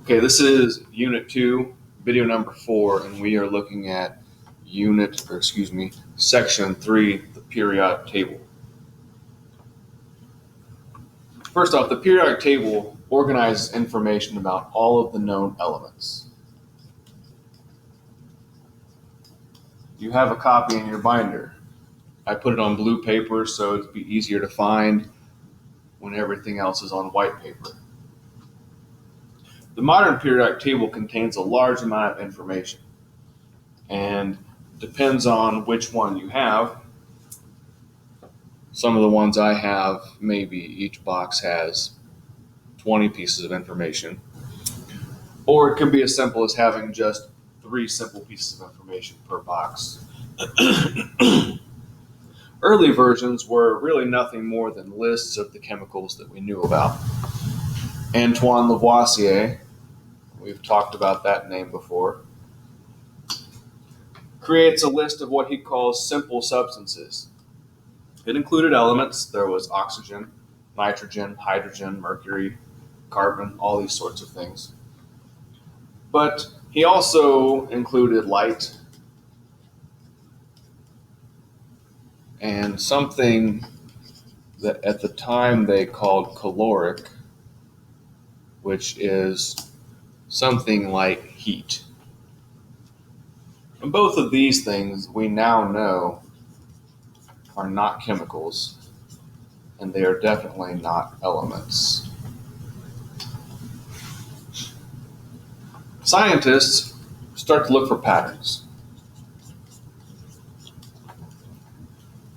Okay, this is Unit 2, video number 4, and we are looking at Section 3, the periodic table. First off, the periodic table organizes information about all of the known elements. You have a copy in your binder. I put it on blue paper so it'd be easier to find when everything else is on white paper. The modern periodic table contains a large amount of information and depends on which one you have. Some of the ones I have, maybe each box has 20 pieces of information. Or it could be as simple as having just 3 simple pieces of information per box. Early versions were really nothing more than lists of the chemicals that we knew about. Antoine Lavoisier, we've talked about that name before, creates a list of what he calls simple substances. It included elements. There was oxygen, nitrogen, hydrogen, mercury, carbon, all these sorts of things. But he also included light and something that at the time they called caloric, which is something like heat. And both of these things we now know are not chemicals, and they are definitely not elements. Scientists start to look for patterns.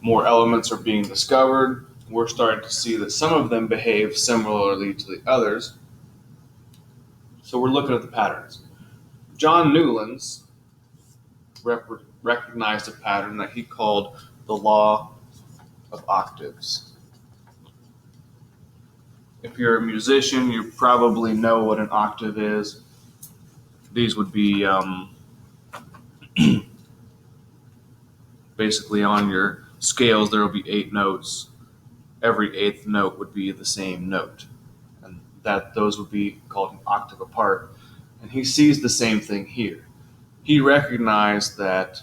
More elements are being discovered. We're starting to see that some of them behave similarly to the others. So we're looking at the patterns. John Newlands recognized a pattern that he called the law of octaves. If you're a musician, you probably know what an octave is. These would be basically on your scales, there will be 8 notes. Every 8th note would be the same note. And those would be called an octave apart. And he sees the same thing here. He recognized that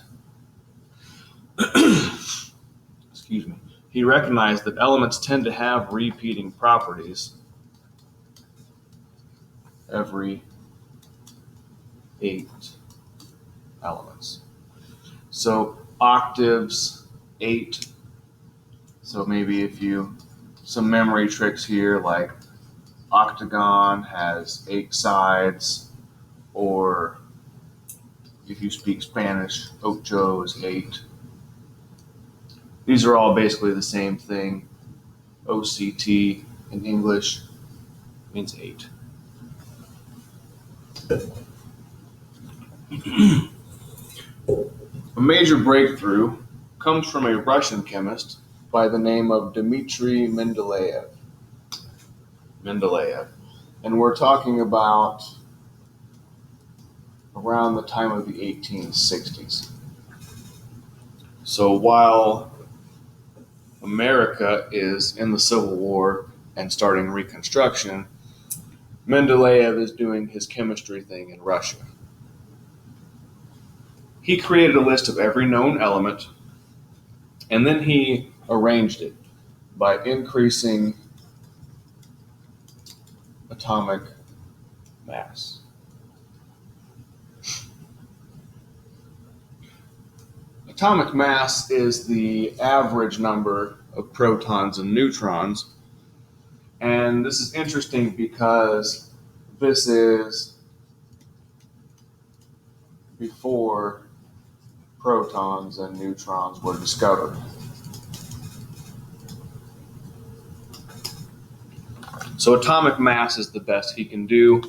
He recognized that elements tend to have repeating properties every 8 elements. So octaves, 8. So maybe some memory tricks here, like octagon has 8 sides, or if you speak Spanish, ocho is 8. These are all basically the same thing. OCT in English means 8. A major breakthrough comes from a Russian chemist by the name of Dmitry Mendeleev. And we're talking about around the time of the 1860s. So while America is in the Civil War and starting Reconstruction, Mendeleev is doing his chemistry thing in Russia. He created a list of every known element, and then he arranged it by increasing atomic mass. Atomic mass is the average number of protons and neutrons, and this is interesting because this is before protons and neutrons were discovered. So atomic mass is the best he can do.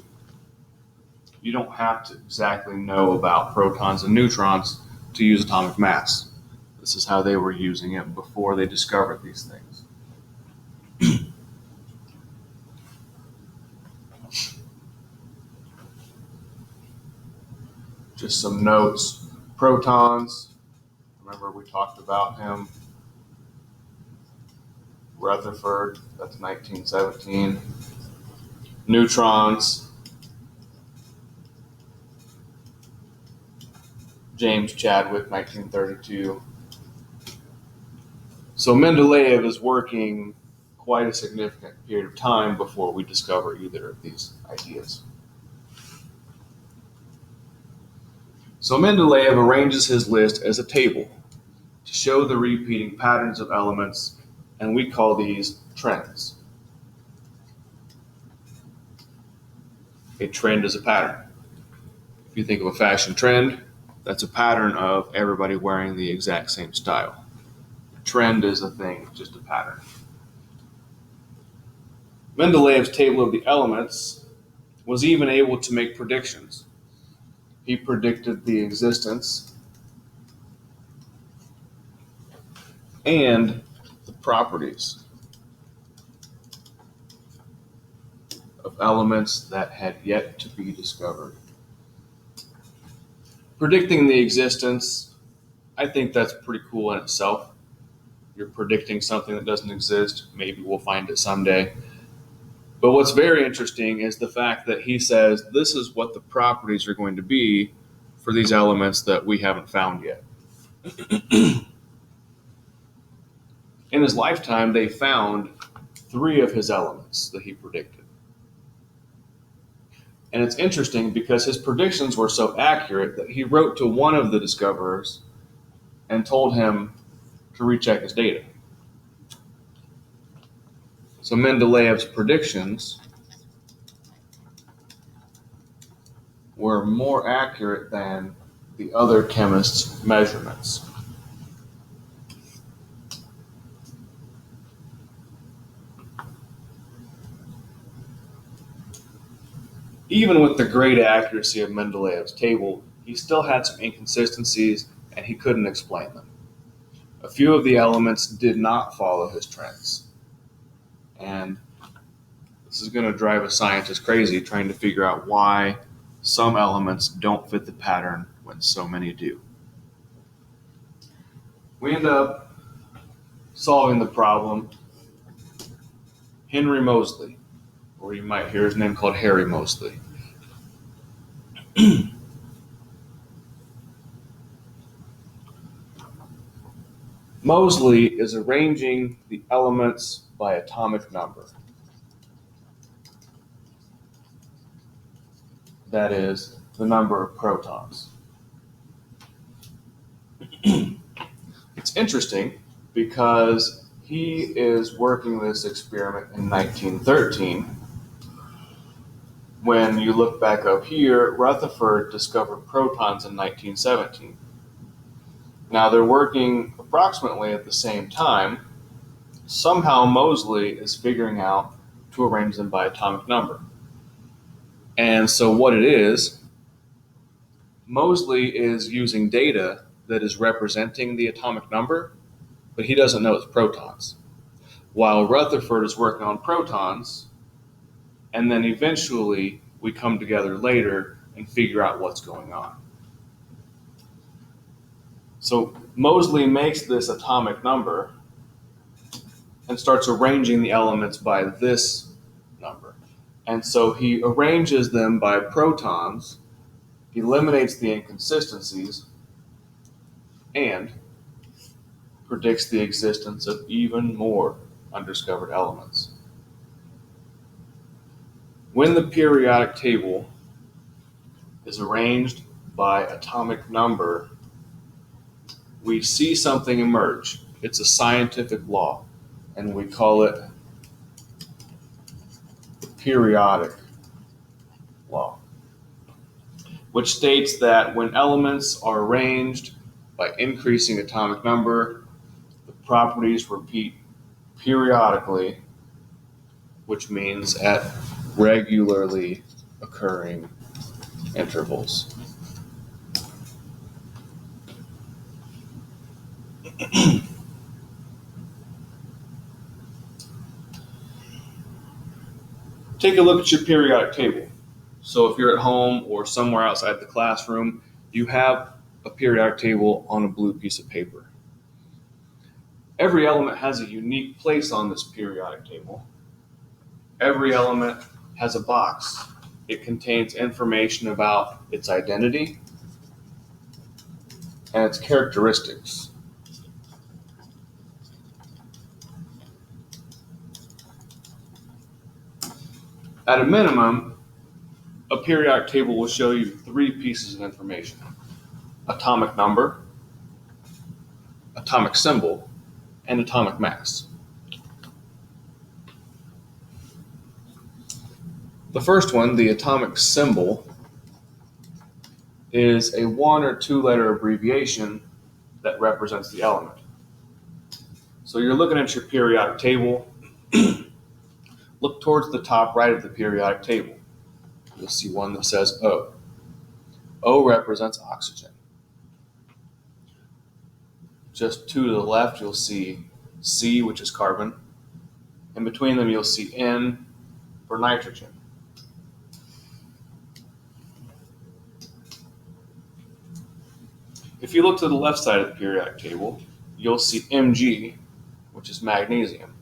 You don't have to exactly know about protons and neutrons to use atomic mass. This is how they were using it before they discovered these things. Just some notes. Protons, remember we talked about him. Rutherford, that's 1917. Neutrons, James Chadwick, 1932. So Mendeleev is working quite a significant period of time before we discover either of these ideas. So Mendeleev arranges his list as a table to show the repeating patterns of elements, and we call these trends. A trend is a pattern. If you think of a fashion trend, that's a pattern of everybody wearing the exact same style. A trend is a thing, just a pattern. Mendeleev's table of the elements was even able to make predictions. He predicted the existence and the properties of elements that had yet to be discovered. Predicting the existence, I think that's pretty cool in itself. You're predicting something that doesn't exist. Maybe we'll find it someday. But what's very interesting is the fact that he says this is what the properties are going to be for these elements that we haven't found yet. In his lifetime, they found 3 of his elements that he predicted. And it's interesting because his predictions were so accurate that he wrote to one of the discoverers and told him to recheck his data. So Mendeleev's predictions were more accurate than the other chemists' measurements. Even with the great accuracy of Mendeleev's table, he still had some inconsistencies and he couldn't explain them. A few of the elements did not follow his trends. And this is going to drive a scientist crazy trying to figure out why some elements don't fit the pattern when so many do. We end up solving the problem. Henry Moseley, or you might hear his name called Harry Moseley. Moseley is arranging the elements by atomic number. That is, the number of protons. It's interesting because he is working this experiment in 1913. When you look back up here, Rutherford discovered protons in 1917. Now they're working approximately at the same time. Somehow Moseley is figuring out to arrange them by atomic number. And so what it is, Moseley is using data that is representing the atomic number, but he doesn't know it's protons. While Rutherford is working on protons, and then eventually we come together later and figure out what's going on. So Moseley makes this atomic number and starts arranging the elements by this number. And so he arranges them by protons, eliminates the inconsistencies, and predicts the existence of even more undiscovered elements. When the periodic table is arranged by atomic number, we see something emerge. It's a scientific law, and we call it the periodic law, which states that when elements are arranged by increasing atomic number, the properties repeat periodically, which means at regularly occurring intervals. Take a look at your periodic table. So if you're at home or somewhere outside the classroom, you have a periodic table on a blue piece of paper. Every element has a unique place on this periodic table. Every element has a box. It contains information about its identity, and its characteristics. At a minimum, a periodic table will show you three pieces of information: atomic number, atomic symbol, and atomic mass. The first one, the atomic symbol, is a 1 or 2 letter abbreviation that represents the element. So you're looking at your periodic table. Look towards the top right of the periodic table. You'll see one that says O. O represents oxygen. Just to the left, you'll see C, which is carbon. In between them, you'll see N for nitrogen. If you look to the left side of the periodic table, you'll see Mg, which is magnesium.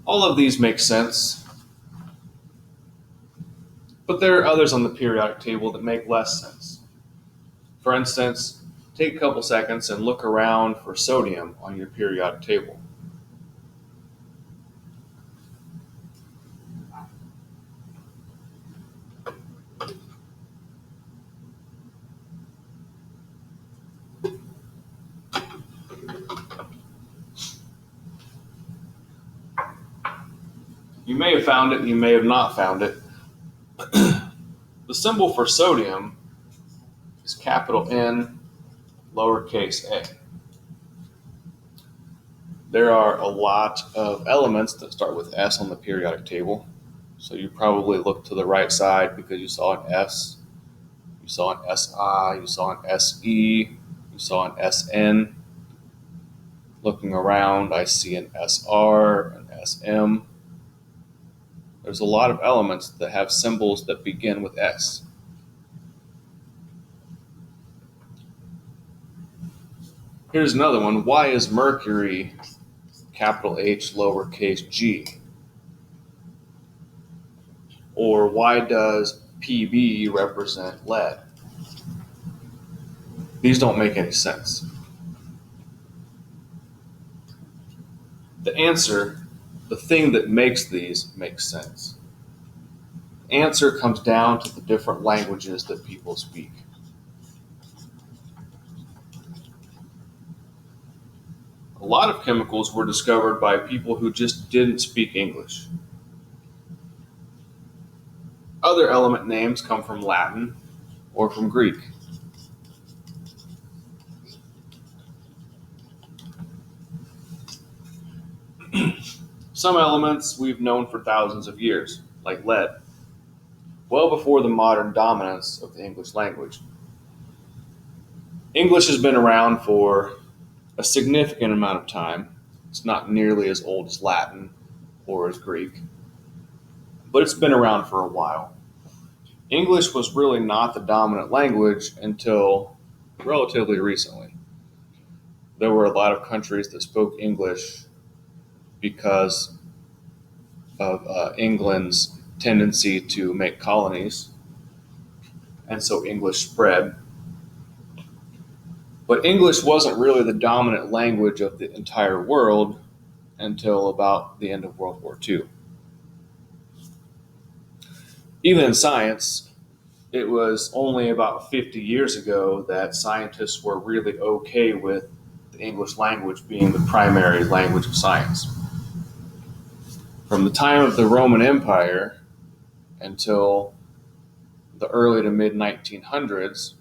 All of these make sense, but there are others on the periodic table that make less sense. For instance, take a couple seconds and look around for sodium on your periodic table. You may have found it, you may have not found it. The symbol for sodium is capital N, lowercase a. There are a lot of elements that start with S on the periodic table. So you probably looked to the right side because you saw an S, you saw an Si, you saw an Se, you saw an Sn. Looking around, I see an Sr, an Sm. There's a lot of elements that have symbols that begin with S. Here's another one. Why is mercury capital H, lowercase g? Or why does Pb represent lead? These don't make any sense. The answer, the thing that makes these make sense. The answer comes down to the different languages that people speak. A lot of chemicals were discovered by people who just didn't speak English. Other element names come from Latin or from Greek. Some elements we've known for thousands of years, like lead, well before the modern dominance of the English language. English has been around for a significant amount of time. It's not nearly as old as Latin or as Greek, but it's been around for a while. English was really not the dominant language until relatively recently. There were a lot of countries that spoke English because of England's tendency to make colonies, and so English spread. But English wasn't really the dominant language of the entire world until about the end of World War II. Even in science, it was only about 50 years ago that scientists were really okay with the English language being the primary language of science. From the time of the Roman Empire until the early to mid 1900s,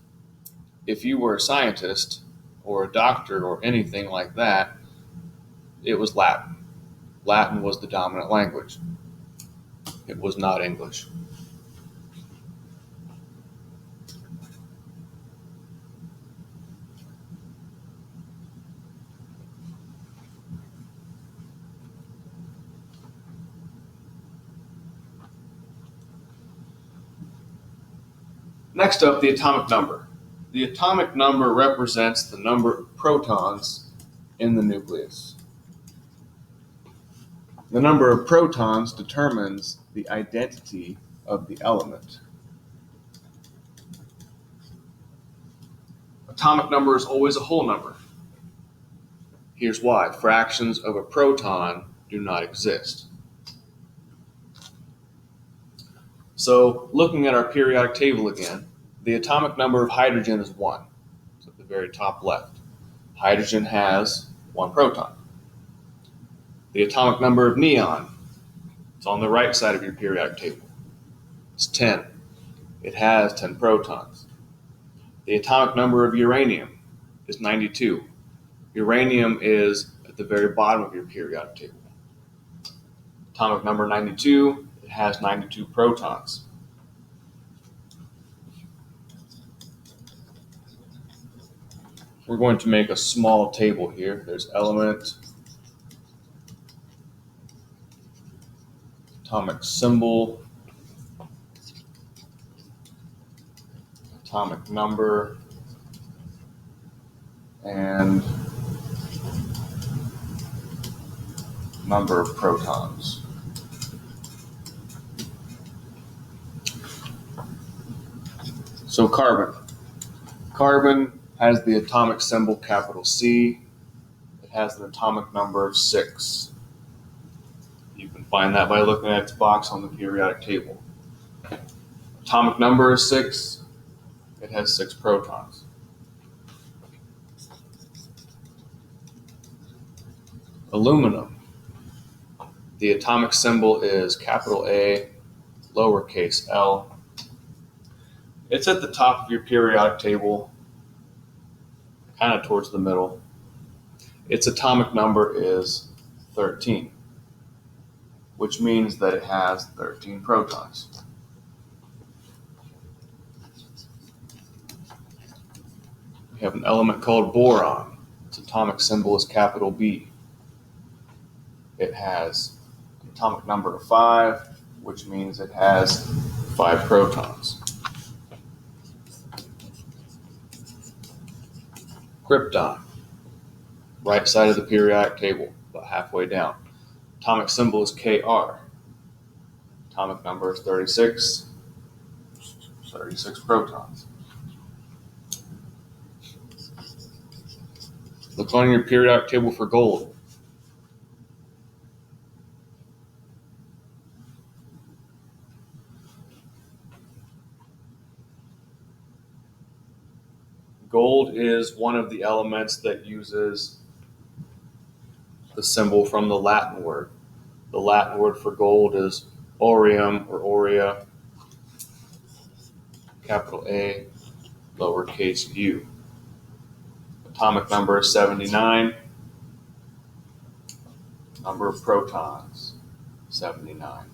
if you were a scientist or a doctor or anything like that, it was Latin. Latin was the dominant language. It was not English. Next up, the atomic number. The atomic number represents the number of protons in the nucleus. The number of protons determines the identity of the element. Atomic number is always a whole number. Here's why. Fractions of a proton do not exist. So looking at our periodic table again, the atomic number of hydrogen is 1. It's at the very top left. Hydrogen has 1 proton. The atomic number of neon, it's on the right side of your periodic table. It's 10. It has 10 protons. The atomic number of uranium is 92. Uranium is at the very bottom of your periodic table. Atomic number 92, it has 92 protons. We're going to make a small table here. There's element, atomic symbol, atomic number, and number of protons. So carbon. Carbon has the atomic symbol capital C. It has an atomic number of 6. You can find that by looking at its box on the periodic table. Atomic number is 6. It has 6 protons. Aluminum. The atomic symbol is capital A, lowercase l. It's at the top of your periodic table, kind of towards the middle. Its atomic number is 13, which means that it has 13 protons. We have an element called boron. Its atomic symbol is capital B. It has an atomic number of 5, which means it has 5 protons. Krypton, right side of the periodic table, about halfway down. Atomic symbol is Kr. Atomic number is 36. 36 protons. Look on your periodic table for gold. Gold is one of the elements that uses the symbol from the Latin word. The Latin word for gold is aurium or aurea, capital A, lowercase u. Atomic number is 79. Number of protons, 79.